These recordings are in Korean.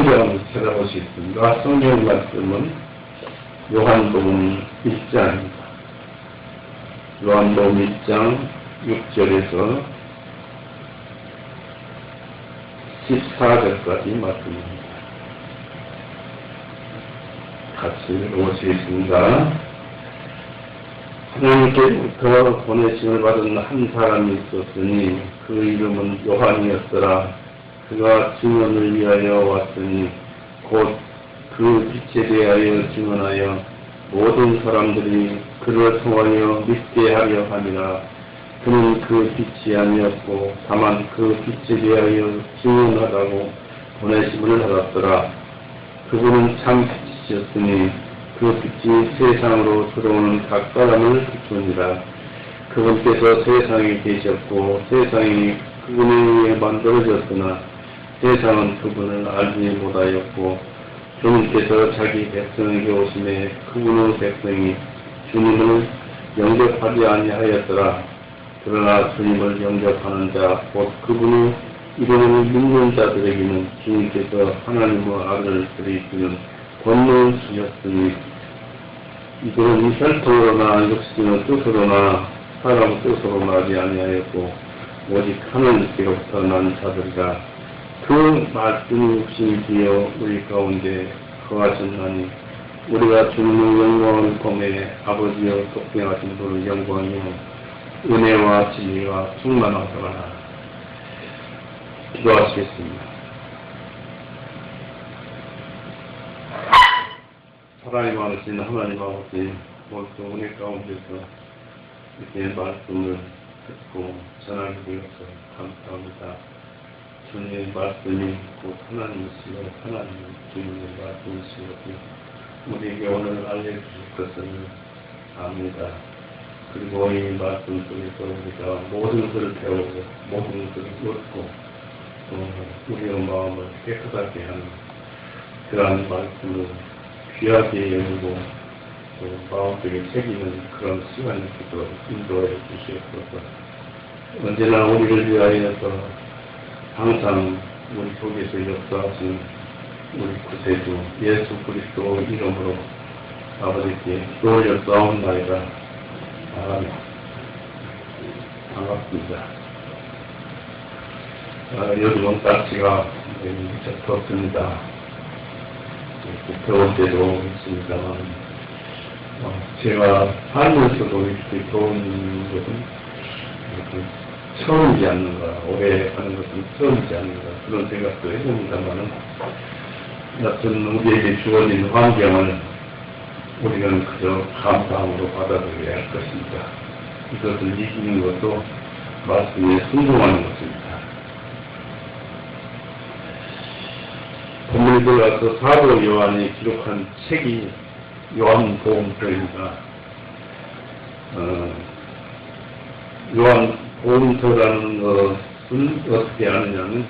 성경을 찾아보시겠습니다. 성경 말씀은 요한복음 1장입니다. 요한복음 1장 6절에서 14절까지 말씀입니다. 같이 읽어보시겠습니다. 하나님께로부터 보내심을 받은 한 사람이 있었으니 그 이름은 요한이었더라. 그가 증언을 위하여 왔으니 곧 그 빛에 대하여 증언하여 모든 사람들이 그를 통하여 믿게 하려 함이라. 그는 그 빛이 아니었고 다만 그 빛에 대하여 증언하다고 보내심을 받았더라. 그분은 참 빛이셨으니 그 빛이 세상으로 들어오는 각 사람을 비추니라. 그분께서 세상에 계셨고 세상이 그분에 의해 만들어졌으나 세상은 그분을 알지 못하였고 주님께서 자기 백성에게 오심에 그분의 백성이 주님을 영접하지 아니하였더라. 그러나 주님을 영접하는 자 곧 그분의 이름을 믿는 자들에게는 주님께서 하나님의 아들을 들이키는 권능을 주셨으니 이들은 혈통으로나 육신의 뜻으로나 사람 뜻으로 나지 아니하였고 오직 하나님께로부터 난 자들이라. 그 말씀이 육신이 되어 우리 가운데 거하셨나니 우리가 주님의 영광을 보매 아버지여 독생하신 분의 영광이요 은혜와 진리가 충만하더라. 기도하시겠습니다. 사랑이 많으신 하나님 아버지, 모두 은혜 가운데서 이렇게 말씀을 듣고 전하게 되어서 감사합니다. 주님의 말씀이 곧 하나님이시고 하나님은 주님의 말씀이시고 우리에게 오늘 알려주실 것을 압니다. 그리고 이 말씀 속에서 우리가 모든 것을 배우고 모든 것을 얻고 또 우리의 마음을 깨끗하게 하는 그러한 말씀을 귀하게 여기고 또 마음속에 새기는 그런 시간이 되도록 인도해 주시옵소서. 언제나 우리를 위하여서 항상 우리 속에서 역사하신 우리 구세주 예수 그리스도 이름으로 아버지께 기도를 싸움나이다. 반갑습니다. 요즘은 날씨가 무척 덥습니다. 더울 때도 있습니다만 제가 살면서도 이렇게 더운 것은 처음이지 않는가, 오래 하는 것은 처음이지 않는가, 그런 생각도 해봅니다만은, 여튼 우리에게 주어진 환경을 우리는 그저 감사함으로 받아들여야 할 것입니다. 이것을 이기는 것도 말씀에 순종하는 것입니다. 본문에 들어가서 사도 요한이 기록한 책이 요한복음서입니다. 요한복음서라는 것은 어떻게 아느냐면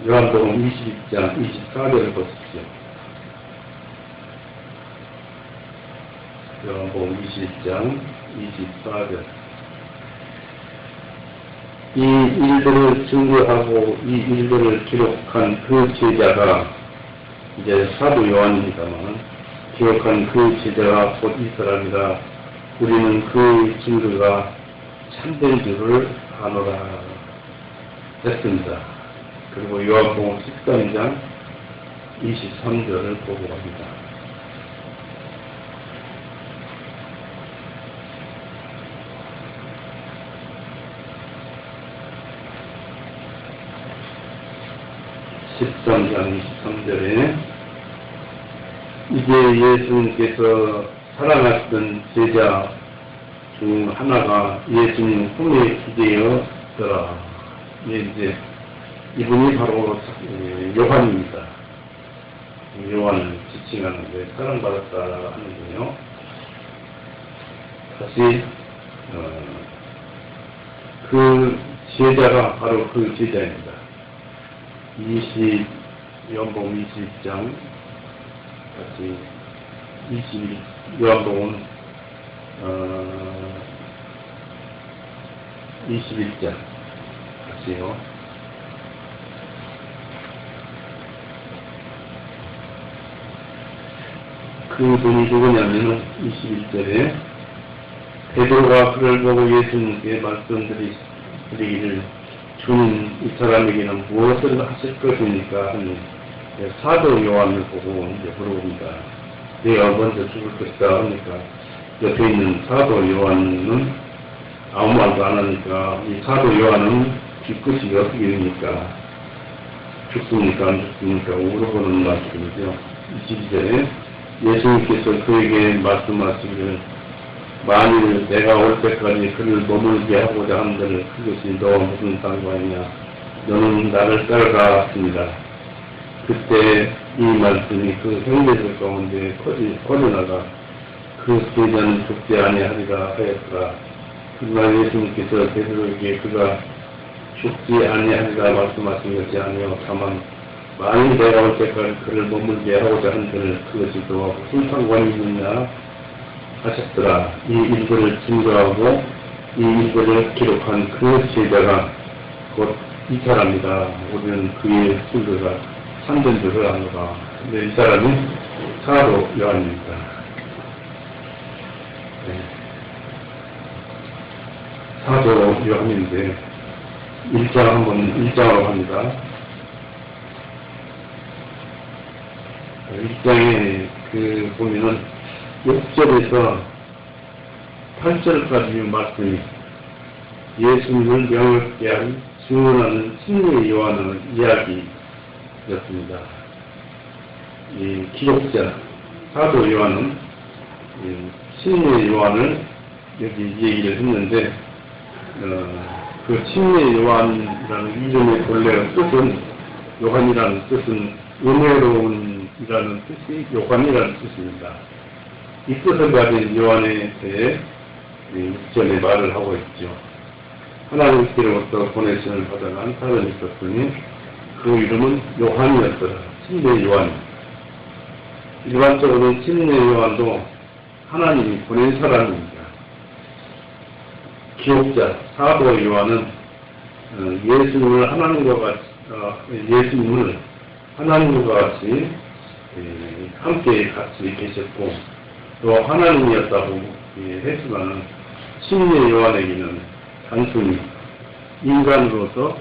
요한복음 22장 24절을 보십시오. 요한복음 22장 24절. 이 일들을 증거하고 이 일들을 기록한 그 제자가 이제 사도 요한입니다만 기록한 그 제자가 곧 이 사람이라. 우리는 그 증거가 참된 줄을 아노라 했습니다. 그리고 요한복음 13장 23절을 보고 갑니다. (13장 23절에) 이제 예수님께서 사랑하시던 제자 중 하나가 예수님 품에 기대었더라. 이제 이분이 바로 요한입니다. 요한을 지칭하는데 사랑받았다 하는군요. 다시 그 제자가 바로 그 제자입니다. 요한복음 20장 같이 요한복음 21장 같이요. 그분이 누구냐면 21절에 베드로가 그를 보고 예수님께 말씀드리기를 주님 이 사람에게는 무엇을 하실 것입니까? 하니 사도 요한을 보고 이제 물어봅니다. 내가 먼저 죽을 것이다 하니까 옆에 있는 사도 요한은 아무 말도 안 하니까 이 사도 요한은 뒤끝이 어떻게 됩니까? 죽습니까? 안 죽습니까? 물어보는 말씀이죠. 22절에 예수님께서 그에게 말씀하시기를 만일 내가 올 때까지 그를 머물게 하고자 한들 그것이 너와 무슨 상관이냐? 너는 나를 따라가 했습니다. 그때 이 말씀이 그 형제들 가운데 퍼져나가 그 세자는 죽지 아니하리라 하였더라. 그러나 예수님께서 베드로에게 그가 죽지 아니하리라 말씀하신 것이 아니요 다만 만일 내가 올 때까지 그를 머물게 하고자 한들 그것이 너와 무슨 상관이 있느냐 하셨더라. 이 일부를 증거하고 이 일부를 기록한 그 제자가 곧 이 사람이다. 우리는 그의 증거가 참된 줄을 아노라. 근데 이 사람이 사도 요한입니다. 네. 사도 요한인데 1장으로 합니다. 1장에 보면은 6절에서 8절까지 말씀이 예수님을 명확하게 한 증언하는 신의 요한의 이야기였습니다. 이 기록자 사도 요한은 신의 요한을 여기 얘기를 했는데 그 신의 요한이라는 이름의 본래 뜻은 요한이라는 뜻은 은혜로운이라는 뜻이 요한이라는 뜻입니다. 이 뜻을 가진 요한에 대해 6절에 말을 하고 있죠. 하나님께로부터 보내심을 받아간 사람이 있었으니 그 이름은 요한이었더라. 신의 요한. 일반적으로 신의 요한도 하나님이 보낸 사람입니다. 기록자 사도 요한은 예수님을 하나님과 같이 함께 같이 계셨고 또 하나님이었다고 했지만 신의 요한에게는 단순히 인간으로서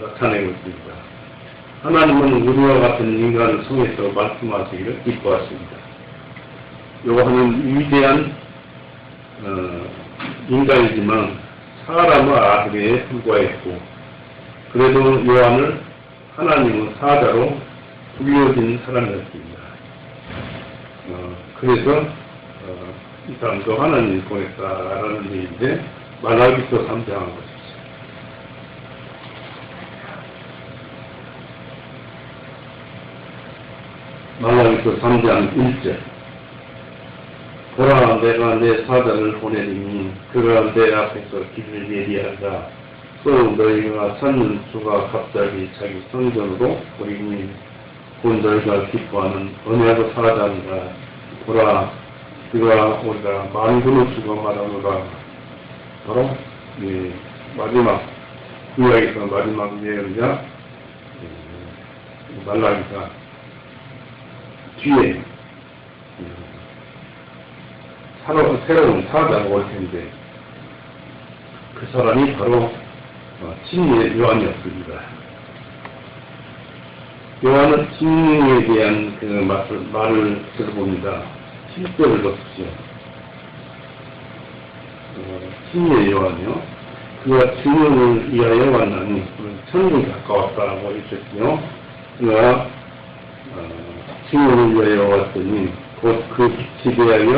나타내고 있습니다. 하나님은 우리와 같은 인간을 통해서 말씀하시기를 기뻐하십니다. 요한은 위대한 인간이지만 사람의 아들에 불과했고 그래도 요한을 하나님의 사자로 불려진 사람이었습니다. 그래서 이 사람도 하나님이 보냈다라는 얘기인데 말라기서 3장한 것이죠. 말라기서 3장 1절 보라 내가 내 사자를 보내리니 그가 내 앞에서 길을 예리하다. 또 너희가 찾는 주가 갑자기 자기 성전으로 우리니 곧 너희가 기뻐하는 언약의 사자니라. 보라 그가 우리가 만군의 주가 말하노라. 바로 마지막 구약에서 마지막 예언자 말라기가 뒤에 새로운 사자가 올 텐데 그 사람이 바로 신의 요한이었습니다. 요한은 신에 대한 그 말을 들어봅니다. 7절을 보십시오. 신의 요한이요. 그가 증언을 위하여 왔나니 천국이 가까웠다고 했었고요. 그가 증언을 위하여 왔더니 곧 그 빛에 대하여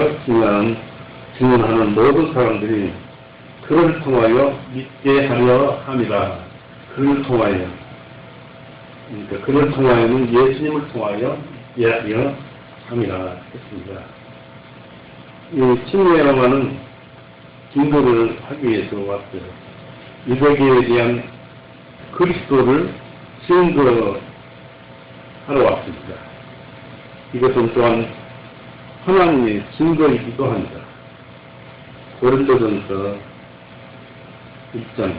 증언하는 모든 사람들이 그를 통하여 믿게 하려 함이라. 그를 통하여. 그러니까 그를 통하여는 예수님을 통하여 믿게 하려 함이라 했습니다. 이 신의 요한은 증거를 하기 위해서 왔어요. 유대교에 대한 그리스도를 증거하러 왔습니다. 이것은 또한 하나님의 증거이기도 합니다. 고린도전서 1장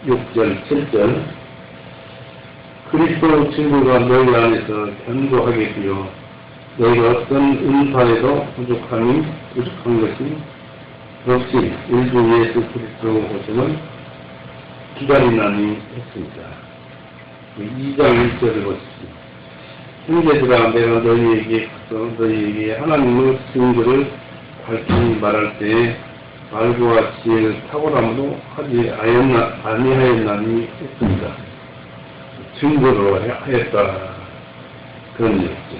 6절, 7절 그리스도 친구가 너희 안에서 견고하게 되어 너희가 어떤 은사에도 부족한 것이 없이 일주 예수 그리스도 오심을 기다리나니 했습니다. 2장 1절을 보십시오. 형제들아 내가 너희에게 하나님의 증거를 밝히 말할 때에 말과 지혜를 탁월함으로 하지 아니하였나니 했습니다. 증거로 하였다. 그런 얘기죠.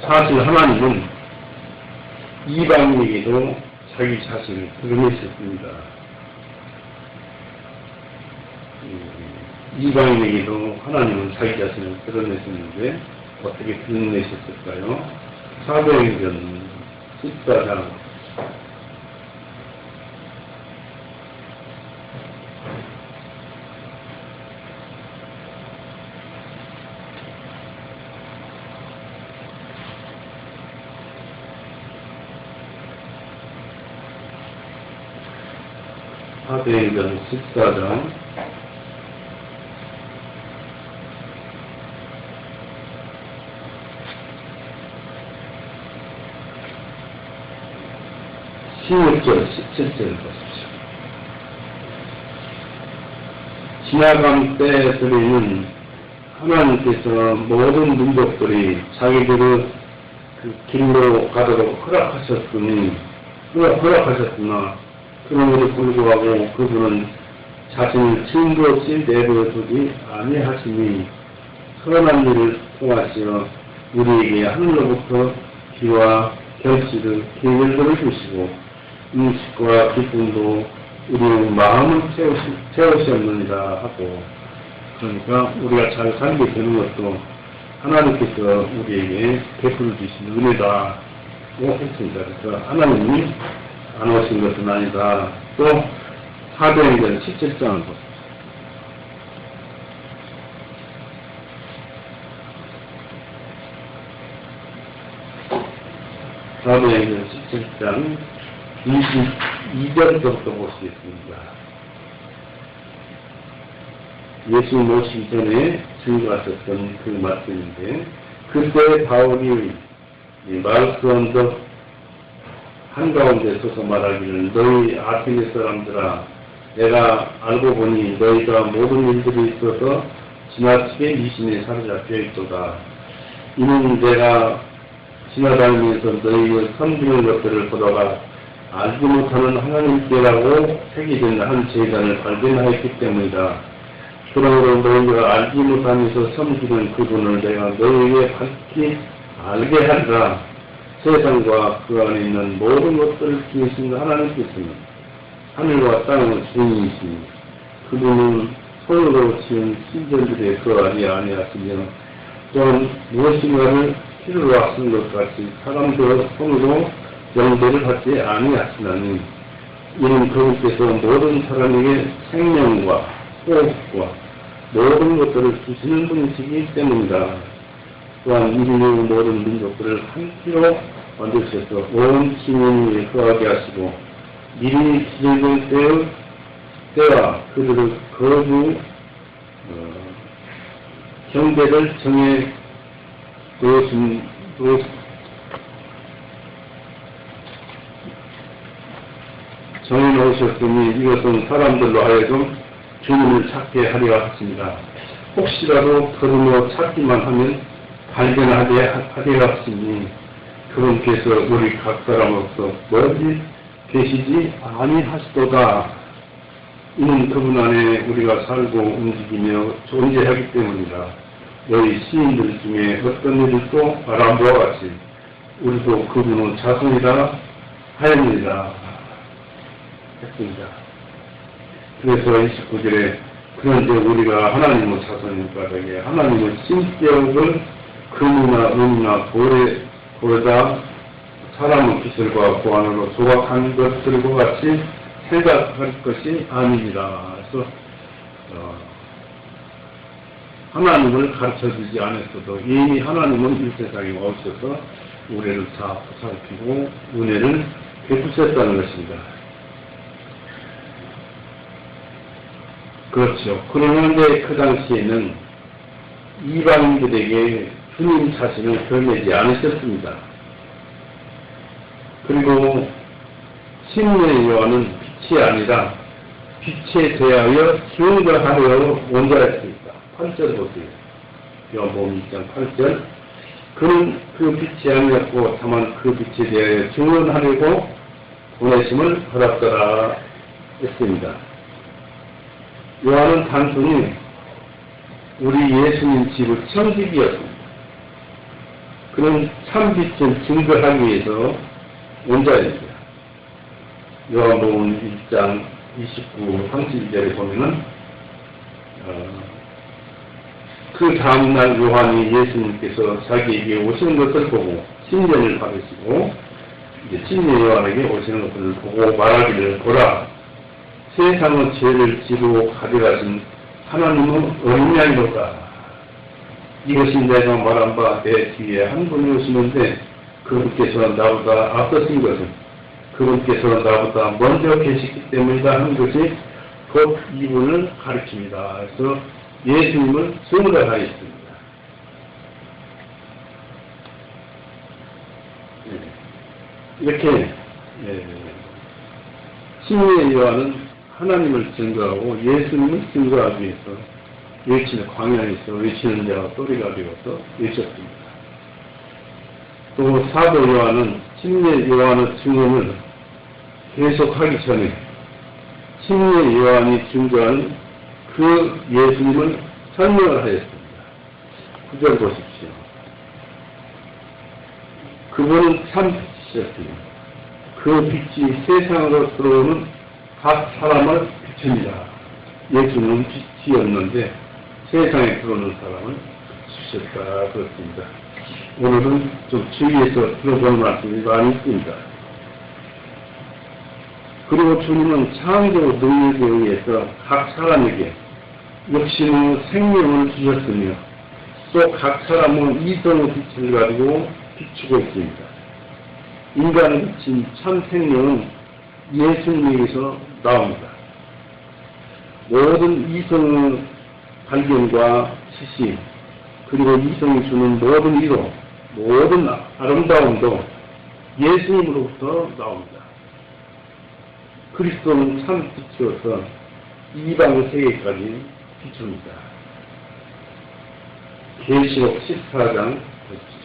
사실 하나님은 이방인에게도 자기 자신을 드러내셨습니다. 이방인에게도 하나님은 자기 자신을 드러내셨는데 어떻게 드러내셨을까요? 사도행전 14장 14장 16절, 17절을 보십시오. 지나간 때들에는 하나님께서 모든 민족들이 자기들의 그 길로 가도록 허락하셨으나 그럼에도 불구하고 그분은 자신을 증거 없이 내버려두지 아니하시니 선한 일을 통하시어 우리에게 하늘로부터 비와 결실을 계절들을 주시고 음식과 기쁨도 우리의 마음을 채우셨느니라 하고, 그러니까 우리가 잘 살게 되는 것도 하나님께서 우리에게 베풀어 주신 은혜다고 했습니다. 그래서 하나님이 안 오신 것은 아니다. 또 사도행전 17장을 보십시오. 사도행전 17장 22절부터 보시겠습니다. 예수 모시기 전에 증거하셨던 그 말씀인데, 그때 바울이 마르스 언덕 한가운데 서서 말하기를 너희 아테네 사람들아, 내가 알고 보니 너희가 모든 일들이 있어서 지나치게 미신에 사로잡혀 있도다. 이는 내가 지나다니면서 너희의 섬기는 것들을 보다가 알지 못하는 하나님께라고 새겨진 한 제단을 발견하였기 때문이다. 그러므로 너희가 알지 못하면서 섬기는 그분을 내가 너희에게 밝히 알게 하리라. 세상과 그 안에 있는 모든 것들을 지으신 하나님께서는 하늘과 땅의 주인이시니 그분은 손으로 지은 신전들에 거하지 아니하시며 또한 무엇인가를 필요로 하신 것 같이 사람들의 손으로 영대를 받지 아니하시나니 이는 그분께서 모든 사람에게 생명과 호흡과 모든 것들을 주시는 분이시기 때문이다. 또한 인류의 모든 민족들을 한 피로 만드셔서 온 시민 위에 거하게 하시고 미리 지정된 때와 그들의 거주 경계를 정해 정해놓으셨으니 이것은 사람들로 하여금 주님을 찾게 하려 하십니다. 혹시라도 걸으며 찾기만 하면 발견하게 하려 하시니 그분께서 우리 각 사람으로서 멀리 계시지 아니하시도다. 이는 그분 안에 우리가 살고 움직이며 존재하기 때문이다. 너희 시인들 중에 어떤 일도 바람과 같이 우리도 그분의 자손이라 하였느니라 했습니다. 그래서 29절에 그런데 우리가 하나님의 자손인가 되게 하나님의 신격을 금이나 은이나 고래다 사람의 기술과 보안으로 조각한 것들과 같이 생각할 것이 아닙니다. 그래서 하나님을 가르쳐주지 않았어도 이미 하나님은 이 세상에 오셔서 우리를 다 보살피고 은혜를 베푸셨다는 것입니다. 그렇죠. 그런데 그 당시에는 이방인들에게 주님 자신을 드러내지 않으셨습니다. 그리고 신의 요한은 빛이 아니라 빛에 대하여 증거하려 온 자였습니다. 8절 보세요. 요한복음 2장 8절. 그는 그 빛이 아니었고 다만 그 빛에 대하여 증언하려고 보내심을 받았더라 했습니다. 요한은 단순히 우리 예수님 집의 청지기였습니다. 그는 참빛을 증거하기 위해서 온 자입니다. 요한복음 1장 29, 32절에 보면은 그 다음날 요한이 예수님께서 자기에게 오시는 것을 보고 신전을 받으시고 이제 신의 요한에게 오시는 것을 보고 말하기를 보라 세상의 죄를 지고 가져가신 하나님은 어린 양이로다. 이것이 내가 말한 바 내 뒤에 한 분이 오시는데 그분께서 나보다 앞서신 것은 그분께서 나보다 먼저 계시기 때문이다 하는 것이 곧 이분을 가르칩니다. 그래서 예수님을 증거하였습니다. 이렇게 신의 요한은 하나님을 증거하고 예수님을 증거하기 위해서 외치는 광야에서 외치는 자가 소리가 되어서 외쳤습니다. 또 사도 요한은 신의 요한의 증언을 계속하기 전에 신의 요한이 증거하는 그 예수님을 설명을 하였습니다. 9절 보십시오. 그분은 참빛이셨습니다. 그 빛이 세상으로 들어오는 각 사람을 비춥니다. 예수는 빛이었는데 세상에 들어오는 사람을 비추셨다 그렇습니다. 오늘은 좀 주의해서 들어볼 말씀이 많이 있습니다. 그리고 주님은 창조 능력에 의해서 각 사람에게 역시는 생명을 주셨으며 또 각 사람은 이성의 빛을 가지고 비추고 있습니다. 인간의 비친 참 생명은 예수님에게서 나옵니다. 모든 이성의 발견과 지식 그리고 이성이 주는 모든 위로 모든 아름다움도 예수님으로부터 나옵니다. 그리스도는 참 빛이어서 이방 세계까지 비춥니다. 계시록 14장 보십시오.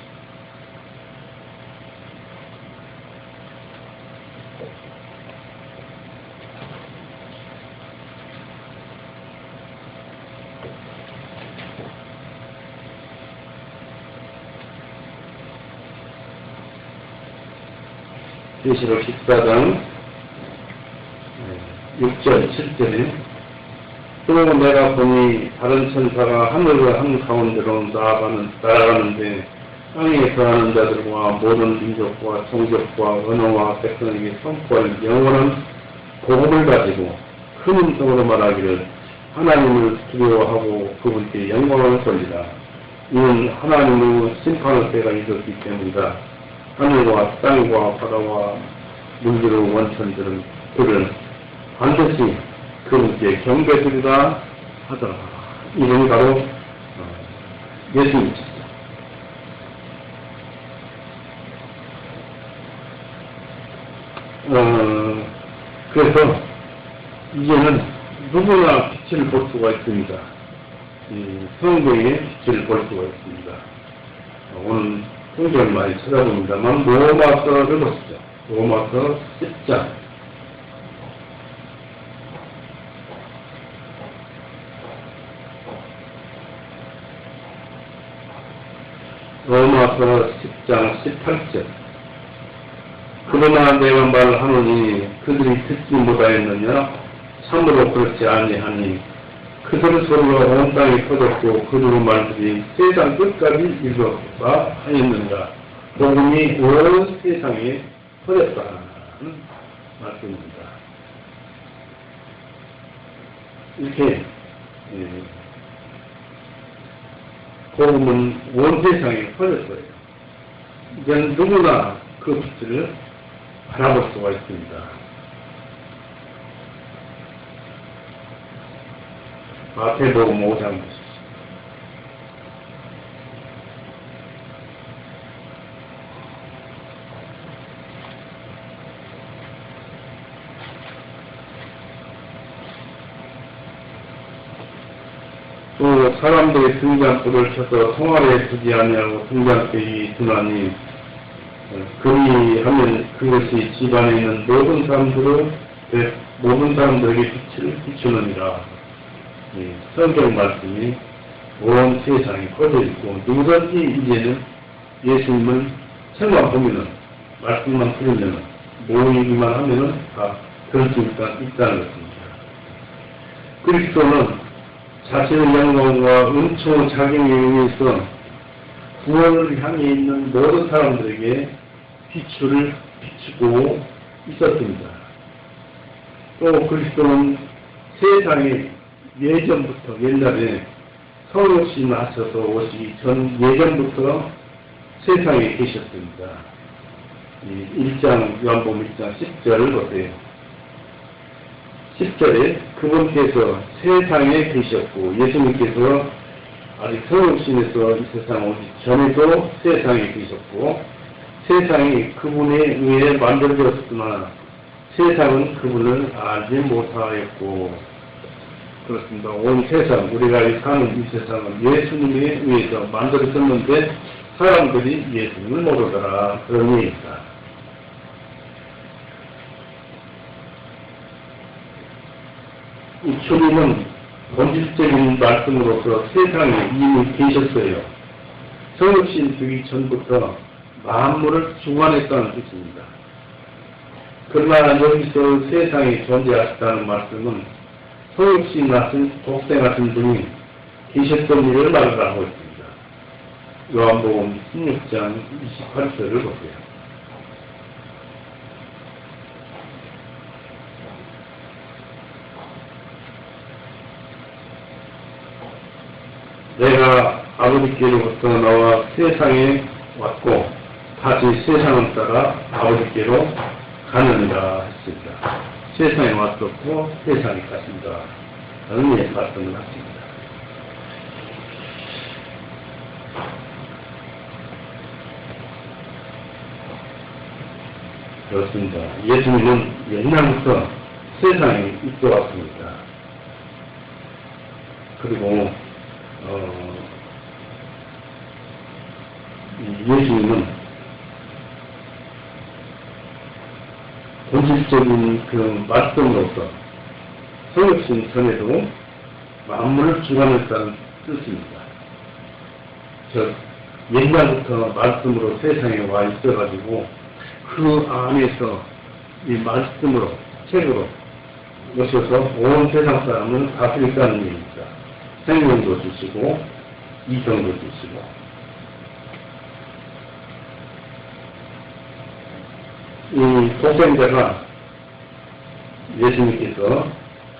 계시록 14장 6절 7절에 또 내가 보니 다른 천사가 하늘과 한가운데로 날아가는데 땅에 거하는 자들과 모든 민족과 종족과 언어와 백성에게 선포할 영원한 복음을 가지고 큰 음성으로 말하기를 하나님을 두려워하고 그분께 영광을 돌리라. 이는 하나님의 심판의 때가 있었기 때문이다. 하늘과 땅과 바다와 물들의 원천들은 반드시 그분께 경배드리라 하더라. 이름이 바로 예수님이시죠. 그래서 이제는 누구나 빛을 볼 수가 있습니다. 이 성경에 빛을 볼 수가 있습니다. 오늘 성경을 많이 찾아봅니다만 로마서를 보시죠. 로마서 10장 로마서 10장 18절 그러나 내가 말하노니 그들이 듣지 못하였느냐 참으로 그렇지 아니하니 그들의 소리가 온 땅에 퍼졌고 그들의 말들이 세상 끝까지 이르렀다 하였는가. 복음이 온 세상에 퍼졌다는 말씀입니다. 이렇게 복음은 온 세상에 퍼졌어요. 이제는 누구나 그 빛을 바라볼 수가 있습니다. 마태복음 5장 보십시오. 또 사람들의 등잔불을 켜서 통화에 두지 아니하고 등잔불이 드나니 그리하면 그것이 집안에 있는 모든 사람들에게 빛을 비추느니라. 성경 말씀이 온 세상에 퍼져 있고 누구든지 이제는 예수님을 책만 보면은 말씀만 들으면은 모이기만 하면은 다 그럴 수 있다는 것입니다. 그리스도는 자신의 영광과 은총의 자격에 의해서 구원을 향해 있는 모든 사람들에게 빛을 비추고 있었습니다. 또 그리스도는 세상에 예전부터 옛날에 성육신 하셔서 오시기 전 예전부터 세상에 계셨습니다. 1장 요한복음 1장 10절을 보세요. 10절에 그분께서 세상에 계셨고 예수님께서 아직 성육신에서 이 세상 오기 전에도 세상에 계셨고 세상이 그분에 의해 만들어졌으나 세상은 그분을 알지 못하였고 그렇습니다. 온 세상 우리가 사는 이 세상은 예수님에 의해서 만들어졌는데 사람들이 예수님을 모르더라 그런 얘기입니다. 이 주님은 본질적인 말씀으로서 세상에 이미 계셨어요. 성육신 되기 전부터 만물을 주관했다는 뜻입니다. 그러나 여기서 세상에 존재하셨다는 말씀은 성육신 하신 독생하신 분이 계셨던 일을 말하고 있습니다. 요한복음 16장 28절을 보세요. 내가 아버지께로부터 나와 세상에 왔고 다시 세상을 따라 아버지께로 가느니라 했습니다. 세상에 왔었고 세상에 갔습니다. 라는 말씀을 하십니다. 그렇습니다. 예수님은 옛날부터 세상에 있어 왔습니다. 그리고 예수님은 본질적인 그 말씀으로서 성육신 전에도 만물을 주관했다는 뜻입니다. 즉 옛날부터 말씀으로 세상에 와 있어가지고 그 안에서 이 말씀으로 책으로 오셔서 온 세상 사람을 다스리겠다는 얘기입니다. 생명도 주시고 이성도 주시고 이 독생자가 예수님께서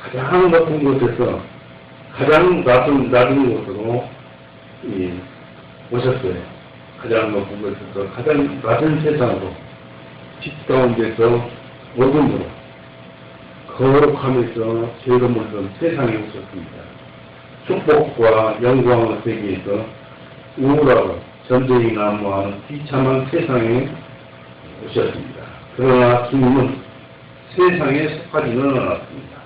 가장 높은 곳에서 가장 낮은 곳으로 오셨어요. 가장 높은 곳에서 가장 낮은 세상으로 빛 가운데서 어둠으로 거룩하면서 죄로 물든 세상에 오셨습니다. 축복과 영광의 세계에서 우울하고 전쟁이 난무하는 비참한 세상에 오셨습니다. 그러나 주님은 세상에 속하지는 않았습니다.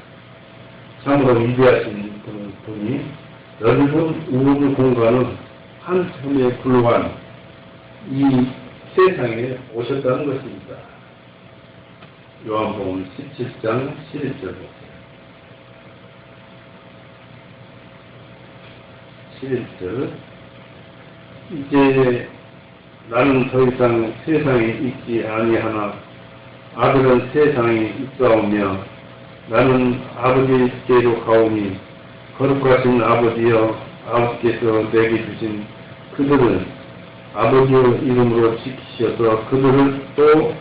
참으로 위대하신 분이 넓은 우주 공간은 한 텀에 불과한 이 세상에 오셨다는 것입니다. 요한복음 17장 11절 보세요. 11절 이제 나는 더 이상 세상에 있지 아니하나 아들은 세상에 있사오며 나는 아버지께로 가오니 거룩하신 아버지여 아버지께서 내게 주신 그들을 아버지의 이름으로 지키셔서 그들을 또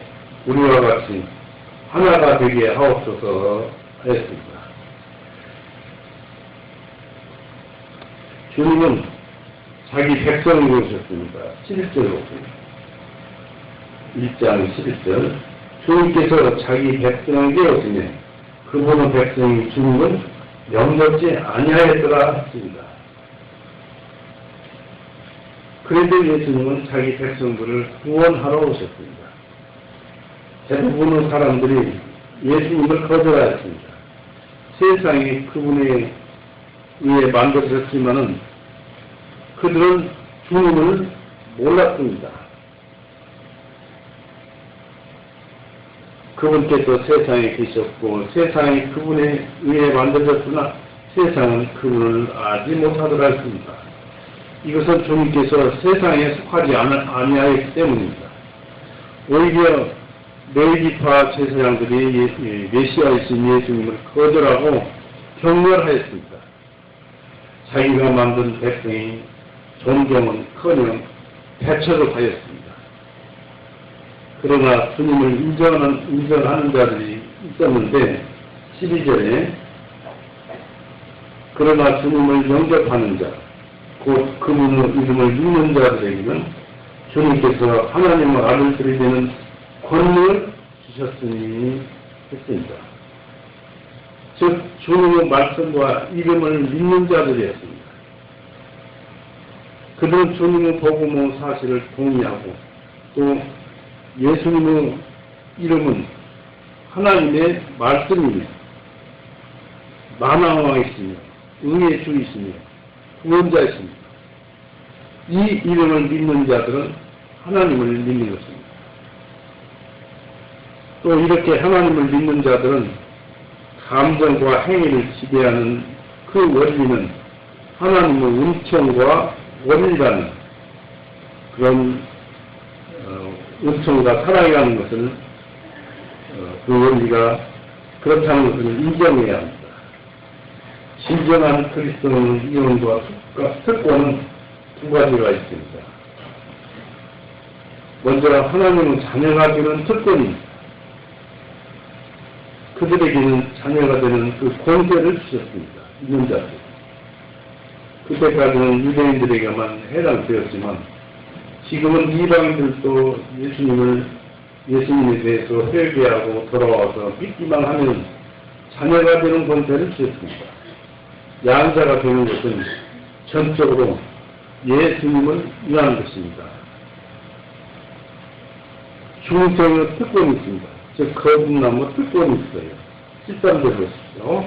우리와 같이 하나가 되게 하옵소서 하였습니다. 주님은 자기 백성이 오셨습니다. 11절로 1장 11절 주님께서 자기 백성에게 오시네 그분의 백성이 주님은 영접지 아니하였더라 했습니다. 그래도 예수님은 자기 백성들을 구원하러 오셨습니다. 대부분의 사람들이 예수님을 거절하였습니다. 세상이 그분에 의해 만들어졌지만은 그들은 주님을 몰랐습니다. 그분께서 세상에 계셨고 세상이 그분에 의해 만들어졌으나 세상은 그분을 알지 못하더라 했습니다. 이것은 주님께서 세상에 속하지 아니하였기 때문입니다. 오히려 레위기파 제사장들이 메시아이신 예수님을 거절하고 경멸하였습니다. 자기가 만든 백성이 존경은커녕 대처도 하였습니다. 그러나 주님을 인정하는 자들이 있었는데 12절에 그러나 주님을 영접하는 자, 곧 그분의 이름을 믿는 자들에게는 주님께서 하나님의 아들들이 되는 권능을 주셨으니 했습니다. 즉 주님의 말씀과 이름을 믿는 자들이었습니다. 그들은 주님의 복음의 사실을 동의하고 또 예수님의 이름은 하나님의 말씀이며 만왕왕이시며 의의 주이시며 구원자이십니다. 이 이름을 믿는 자들은 하나님을 믿는 것입니다. 또 이렇게 하나님을 믿는 자들은 감정과 행위를 지배하는 그 원리는 하나님의 은총과 원리라는 그런 은총과 사랑이라는 것을 그 원리가 그렇다는 것을 인정해야 합니다. 진정한 그리스도의 이론과 특권은 두 가지가 있습니다. 먼저 하나님은 자녀가 되는 특권입니다. 그들에게는 자녀가 되는 그 권세를 주셨습니다. 믿는 자들. 그때까지는 유대인들에게만 해당되었지만 지금은 이방인들도 예수님에 대해서 회개하고 돌아와서 믿기만 하면 자녀가 되는 권세를 주셨습니다. 양자가 되는 것은 전적으로 예수님을 위한 것입니다. 중생의 특권이 있습니다. 즉 거듭남의 특권이 있어요. 13절 보십시오.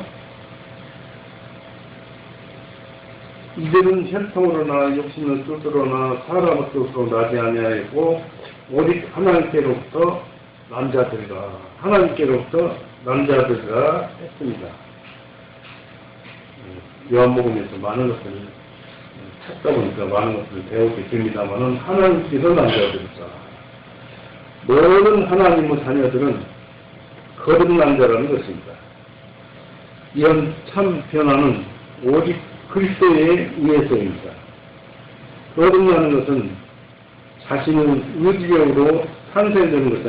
이들은 혈통으로나 욕심의 뜻으로나 사람의 뜻으로 나지 아니하였고 오직 하나님께로부터 남자들과 했습니다. 요한복음에서 많은 것을 찾다 보니까 많은 것을 배우게 됩니다만은 하나님께서 남자들이다. 모든 하나님의 자녀들은 거듭난 자라는 것입니다. 이런 참 변화는 오직 그리스도에 의해서입니다. 거듭나는 것은 자신의 의지력으로 탄생되는 것이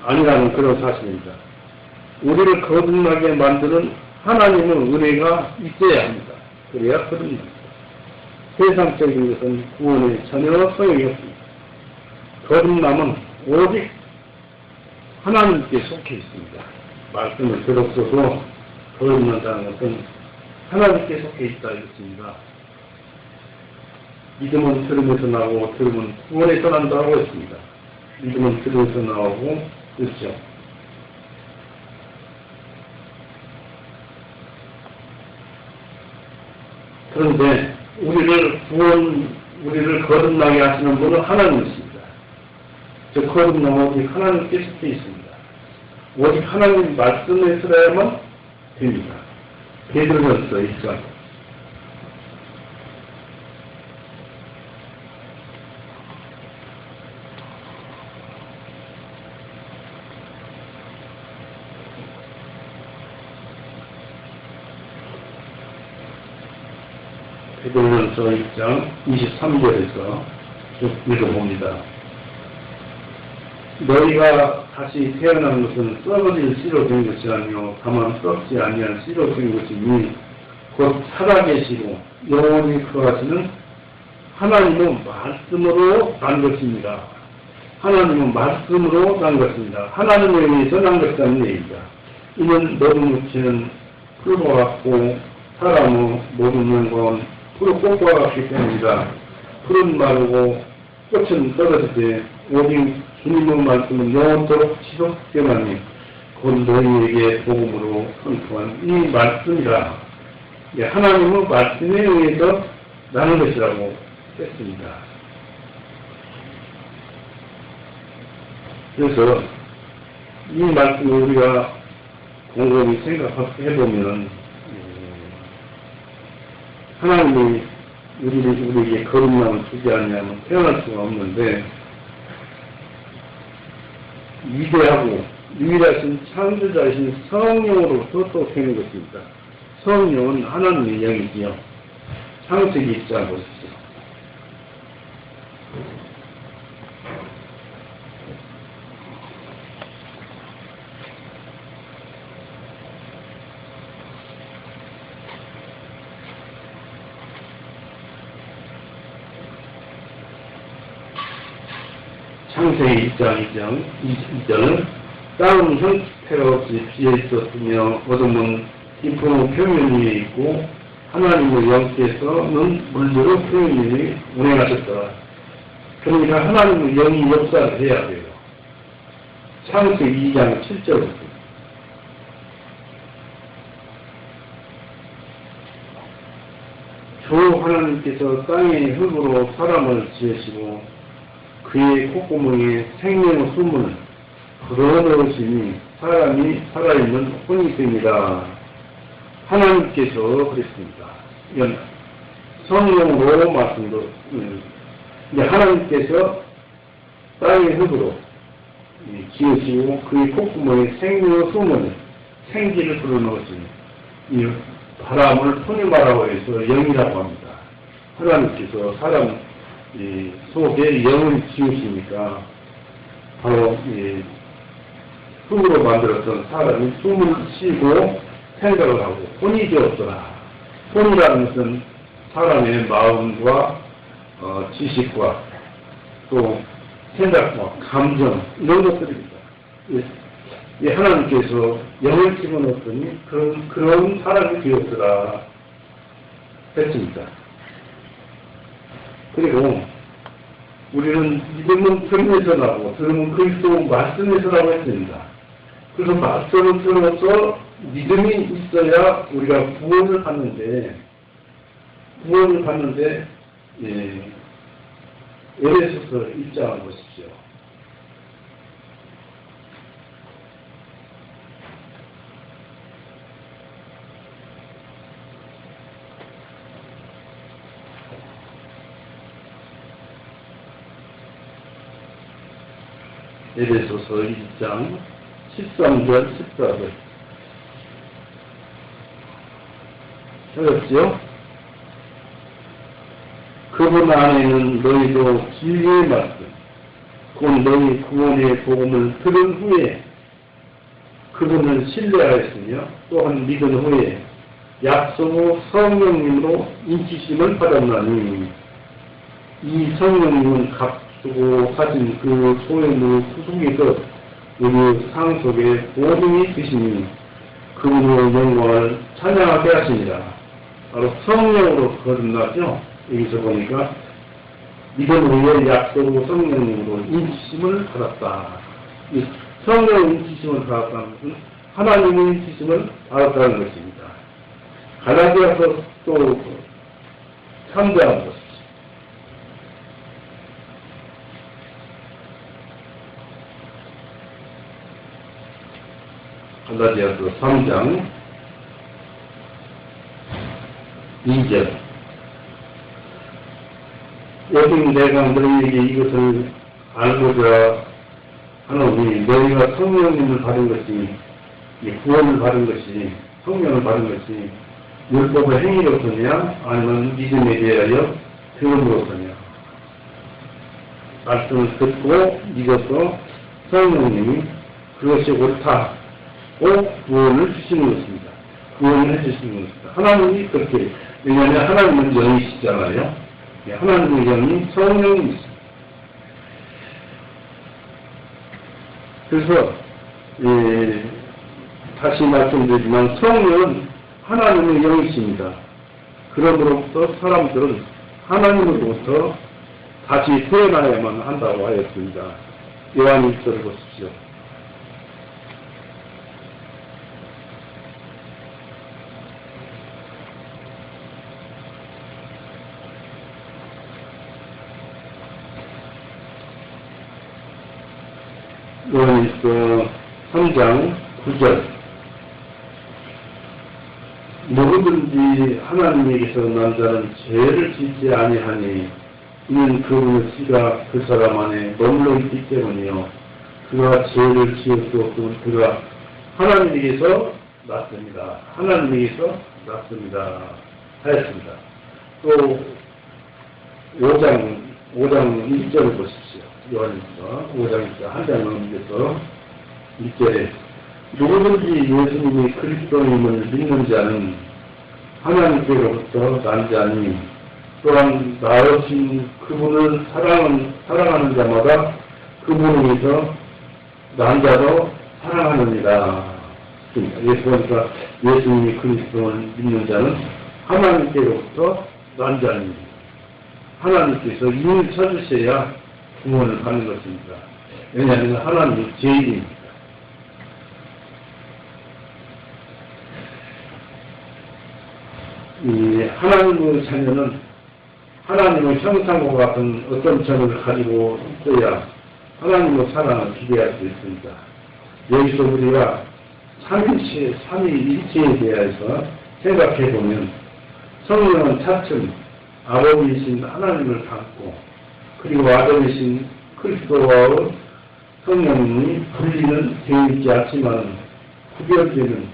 아니라는 그런 사실입니다. 우리를 거듭나게 만드는 하나님의 은혜가 있어야 합니다. 그래야 거듭납니다. 세상적인 것은 구원에 전혀 소용이 없습니다. 거듭남은 오직 하나님께 속해 있습니다. 말씀을 들었어도 거듭난다는 것은 하나님께 속해 있다 이것입니다. 믿음은 들음에서 나오고 들음은 구원에서 난다고 했습니다. 믿음은 들음에서 나오고 그렇죠. 그런데 우리를 거듭나게 하시는 분은 하나님이십니다. 즉 거듭남은 오직 하나님께 속해 있습니다. 오직 하나님 말씀에 들어야만 됩니다. 베드로전서 1장. 베드로전서 1장 23절에서 쭉 읽어봅니다. 너희가 다시 태어난 것은 썩어질 씨로 된 것이 아니요 다만 썩지 아니한 씨로 된 것이니 곧 살아계시고 영원히 거하시는 하나님의 말씀으로 난 것입니다. 하나님의 말씀으로 난 것입니다. 하나님에 의해서 난 것이라는 얘기입니다. 이는 모든 육체는 풀과 같고 사람의 모든 영광은 풀의 꽃과 같기 때문이다. 풀은 마르고 꽃은 떨어지되 오직 주님의 말씀은 영원토록 지속되나니 곧 너희에게 복음으로 선포한 이 말씀이라. 하나님의 말씀에 의해서 나는 것이라고 했습니다. 그래서 이 말씀을 우리가 곰곰이 생각해보면 하나님이 우리에게 거듭남을 주지 않으면 태어날 수가 없는데 위대하고 유일하신 창조자이신 성령으로서 또 되는 것입니다. 성령은 하나님의 영이지요. 창세기 1장 보십시오. 창세기 1장 2절은 땅은 형태가 없이 비어 있었으며 어둠은 깊은 표면 위에 있고 하나님의 영께서는 물들어 표면 위에 운행하셨더라. 그러니까 하나님의 영이 역사를 해야 돼요. 창세기 2장 7절부터 주 하나님께서 땅의 흙으로 사람을 지으시고 그의 콧구멍에 생명의 숨을 불어넣으시니 사람이 살아있는 혼이 됩니다. 하나님께서 그랬습니다. 이건 성령으로 말씀도 하나님께서 땅의 흙으로 지으시고 그의 콧구멍에 생명의 숨을 생기를 불어넣으시니 이 바람을 포니마라고 해서 영이라고 합니다. 하나님께서 사람 속에 영을 지으시니까 바로 흙으로 만들었던 사람이 숨을 쉬고 생각을 하고 혼이 되었더라. 혼이라는 것은 사람의 마음과 지식과 또 생각과 감정 이런 것들입니다. 하나님께서 영을 집어넣었더니 그런 사람이 되었더라 했습니다. 그리고 우리는 믿음은 들음에서 나고 들음은 그리스도 말씀에서 나고 했습니다. 그래서 말씀을 들어서 믿음이 있어야 우리가 구원을 받는데 에베소서 1장을 보십시오. 에베소서 1장 13절 14절 찾았지요? 그분 안에는 너희도 진리의 말씀 곧 너희 구원의 복음을 들은 후에 그분을 신뢰하였으며 또한 믿은 후에 약속의 성령님으로 인치심을 받았나니 이 성령님은 값주고 사신 그 소유의 후속에서 우리 상속의 보증이 되시니 그분의 영광을 찬양하게 하시니라. 바로 성령으로 거듭나죠. 여기서 보니까 믿음 후에 약속으로 성령님으로 인치심을 받았다. 이 성령 인치심을 받았다는 것은 하나님의 인치심을 받았다는 것입니다. 갈라디아서 또 3장 보십시오. 갈라디아서 3장 2절 여기 내가 너희에게 이것을 알고자 하노니 너희가 성령님을 받은 것이 구원을 받은 것이 성령을 받은 것이 율법의 행위로서냐 아니면 믿음에 대하여 들음으로서냐 말씀을 듣고 믿어서 성령님이 그것이 옳다고 구원을 주시는 것입니다. 구원을 해주시는 것입니다. 하나님이 그렇게 왜냐하면 하나님은 영이시잖아요. 하나님의 영이 성령이십니다. 그래서 다시 말씀드리지만 성령은 하나님의 영이십니다. 그러므로부터 사람들은 하나님으로부터 다시 태어나야만 한다고 하였습니다. 요한 1절을 보십시오. 요한일서 3장 9절. 누구든지 하나님에게서 난 자는 죄를 짓지 아니하니 이는 그분의 씨가 그 사람 안에 머물러 있기 때문이요 그가 죄를 지을 수 없으면 그가 하나님에게서 났습니다. 하나님에게서 났습니다. 하였습니다. 또 5장 1절을 보십시오. 요한일서 5장 1절 한 장 넘겨서 1절에 누구든지 예수님이 그리스도임을 믿는 자는 하나님께로부터 난 자니 또한 나으신 그분을 사랑하는 자마다 그분에게서 난 자도 사랑하느니라. 그러니까 예수님이 그리스도를 믿는 자는 하나님께로부터 난 자니 하나님께서 이를 찾으셔야 구원을 받는 것입니다. 왜냐하면 하나님이 제일입니다. 이 하나님의 자녀는 하나님의 형상과 같은 어떤 점을 가지고 있어야 하나님의 사랑을 기대할 수 있습니다. 여기서 우리가 삼위일체에 대해서 생각해보면 성령은 차츰 아버지이신 하나님을 담고 그리고 아들이신 그리스도와의 성령이 분리는 되어 있지 않지만 구별되는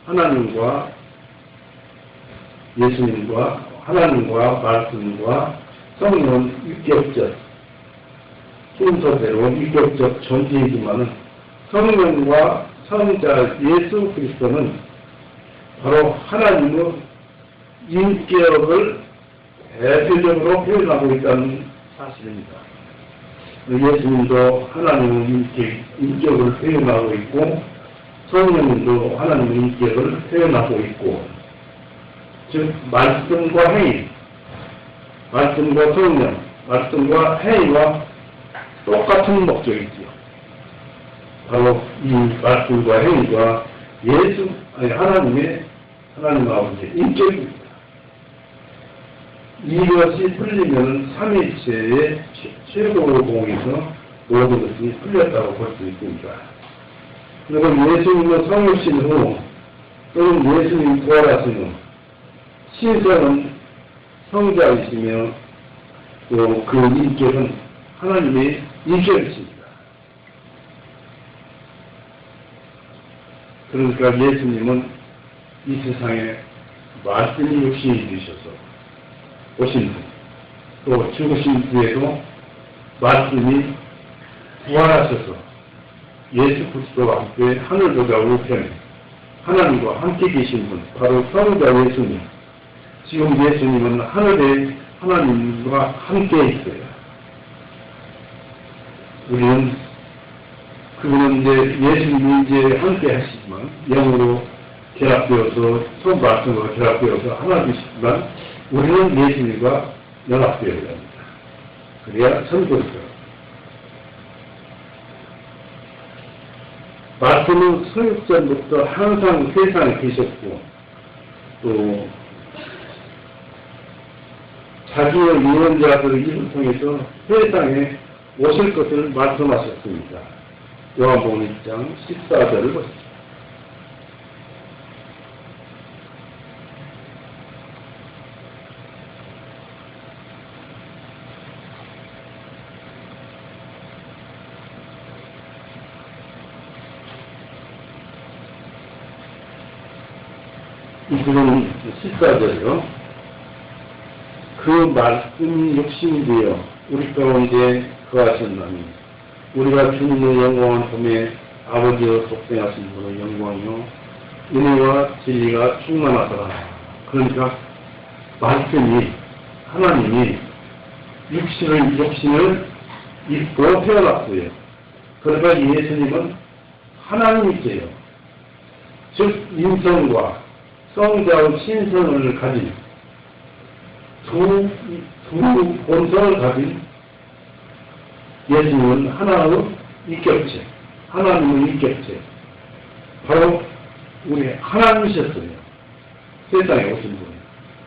하나님과 예수님과 하나님과 말씀과 성령은 유격적 순서대로 유격적 존재이지만 성령과 성자 예수 그리스도는 바로 하나님의 인격을 대표적으로 표현하고 있다는 사실입니다. 예수님도 하나님의 인격을 표현하고 있고 성령님도 하나님의 인격을 표현하고 있고 즉 말씀과 행위, 말씀과 성령, 말씀과 행위와 똑같은 목적이지요. 바로 이 말씀과 행위가 하나님 아버지의 인격입니다. 이것이 풀리면 삼위일체의 최고의 공에서 모든 것이 풀렸다고 볼 수 있습니다. 그리고 예수님은 성육신 후 또는 예수님이 부활하신 후 신성은 성자이시며 또 그 인격은 하나님의 인격이십니다. 그러니까 예수님은 이 세상에 말씀이 육신이 되셔서 오신 분, 또 죽으신 후에도 말씀이 부활하셔서 예수 그리스도와 함께 하늘보다 우편에 하나님과 함께 계신 분, 바로 성자 예수님. 지금 예수님은 하늘에 하나님과 함께 있어요. 그분은 예수님이 이제 함께 하시지만, 영으로 결합되어서, 성 말씀으로 결합되어서 하나 되시지만, 우리는 예수님과 연합되어야 합니다. 그래야 천국이죠. 말씀은 서육전부터 항상 세상에 계셨고, 또, 자기의 예언자들의 입을 통해서 세상에 오실 것을 말씀하셨습니다. 요한복음 1장 14절을 보십시오. 이분은 14절이요. 그 말씀이 육신이 되어 우리 가운데 거하셨나니 우리가 주님의 영광을 보매 아버지의 속성하신 분의 영광이요 은혜와 진리가 충만하더라. 그러니까 말씀이 하나님이 육신을 입고 태어났어요. 그러니까 예수님은 하나님이세요. 즉 인성과 성자의 신성을 가진 두 본성을 가진 예수님은 하나의 인격체, 하나님의 인격체, 바로 우리 하나님이셨어요. 세상에 오신 분.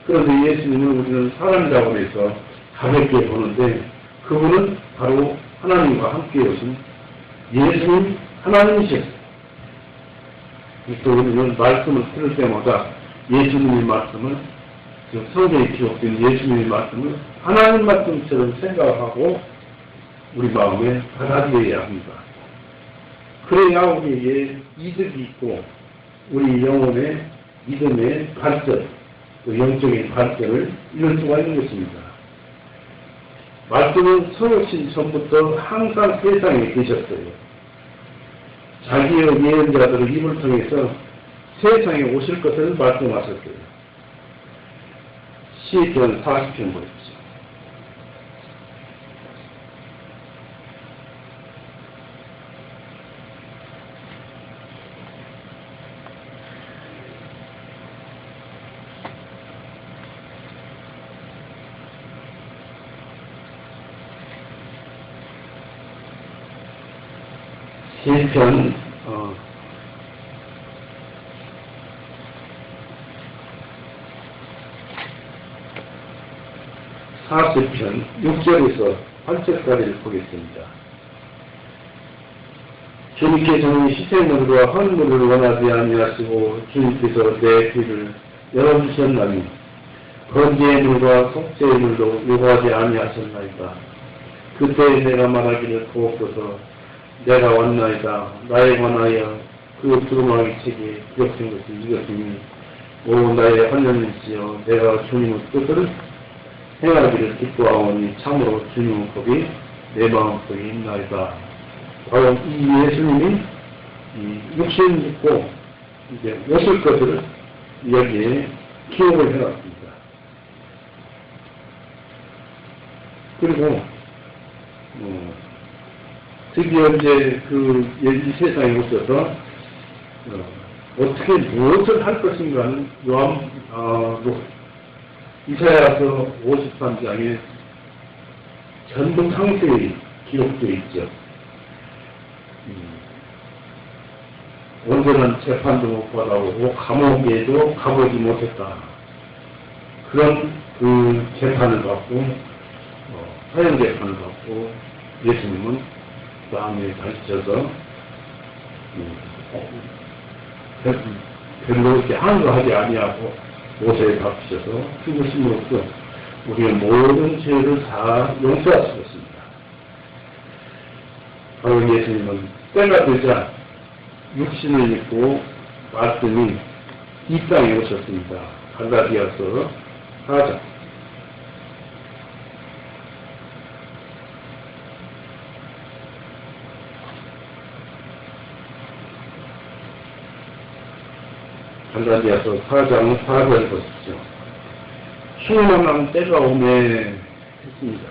그런데 예수님은 우리는 사람이라고 해서 가볍게 보는데 그분은 바로 하나님과 함께 오신 예수님 하나님이셨어요. 또 우리는 말씀을 들을 때마다 예수님의 말씀을, 성경에 기록된 예수님의 말씀을 하나님 말씀처럼 생각하고 우리 마음에 받아들여야 합니다. 그래야 우리에게 이득이 있고 우리 영혼의 믿음의 발전, 그 영적인 발전을 이룰 수가 있는 것입니다. 말씀은 서오신 전부터 항상 세상에 계셨어요. 자기의 예언자들의 입을 통해서 세상에 오실 것을 말씀하셨어요. 시편 40편 보십시오. 시편 40편 6절에서 8절까지를 보겠습니다. 주님께서는 희생물과 헌물을 원하지 아니하시고 주님께서 내 귀를 열어주셨나니 번제의 물과 속죄의 물도 요구하지 아니하셨나이다. 그때 내가 말하기를 구옵소서 내가 왔나이다. 나에 관하여 그 두루마리 책에 기록된 것이 이것이니 오 나의 하나님이시여 내가 주님의 뜻을 행하기를 기뻐하오니 참으로 주님의 법이 내 마음속에 있나이다. 바로 이 예수님이 육신 입고 이제 오실 것을 여기에 기록을 해놨습니다. 그리고 드디어 이제 이 세상에 오셔서 어떻게 무엇을 할 것인가는 이사야서 53장에 전부 상세히 기록되어 있죠. 온전한 재판도 못 받아오고 감옥에도 가보지 못했다. 그런 그 재판을 받고 사형 재판을 받고 예수님은 땅에 다니셔서 별로 이렇게 한가하지 아니하고 모세에 바뀌셔서 죽으심으로써 우리의 모든 죄를 다 용서하시겠습니다. 바로 예수님은 때가 되자 육신을 입고 말씀이 이 땅에 오셨습니다. 갈라디아서 4장. 갈라디아서 4장 4절 보십시오. 충만한 때가 오매 했습니다.